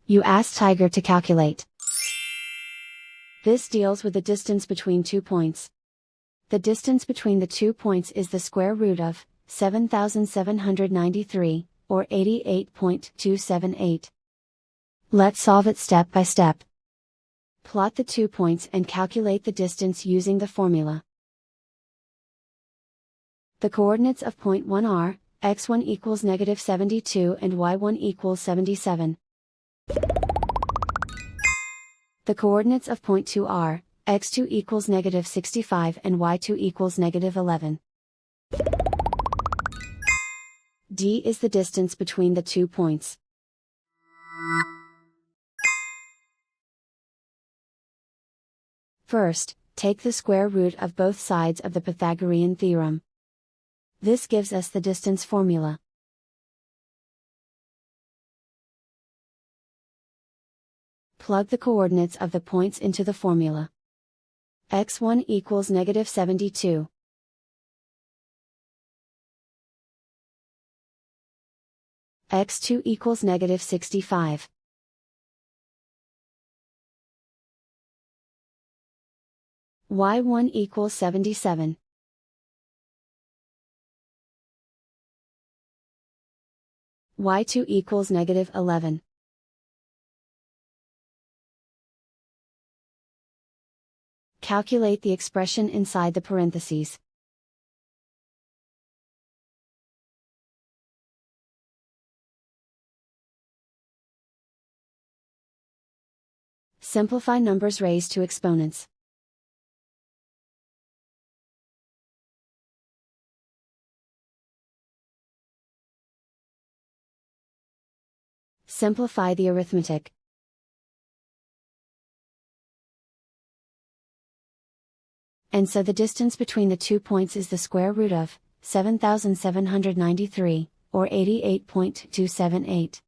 You ask Tiger to calculate. This deals with the distance between 2 points. The distance between the 2 points is the square root of 7,793, or 88.278. Let's solve it step by step. Plot the 2 points and calculate the distance using the formula. The coordinates of point 1 are, x1 equals negative 72 and y1 equals 77. The coordinates of point 2 are, x2 equals negative 65 and y2 equals negative 11. D is the distance between the 2 points. First, take the square root of both sides of the Pythagorean theorem. This gives us the distance formula. Plug the coordinates of the points into the formula. x1 equals negative 72. x2 equals negative 65. y1 equals 77. y2 equals negative 11. Calculate the expression inside the parentheses. Simplify numbers raised to exponents. Simplify the arithmetic. And so the distance between the 2 points is the square root of 7,793, or 88.278.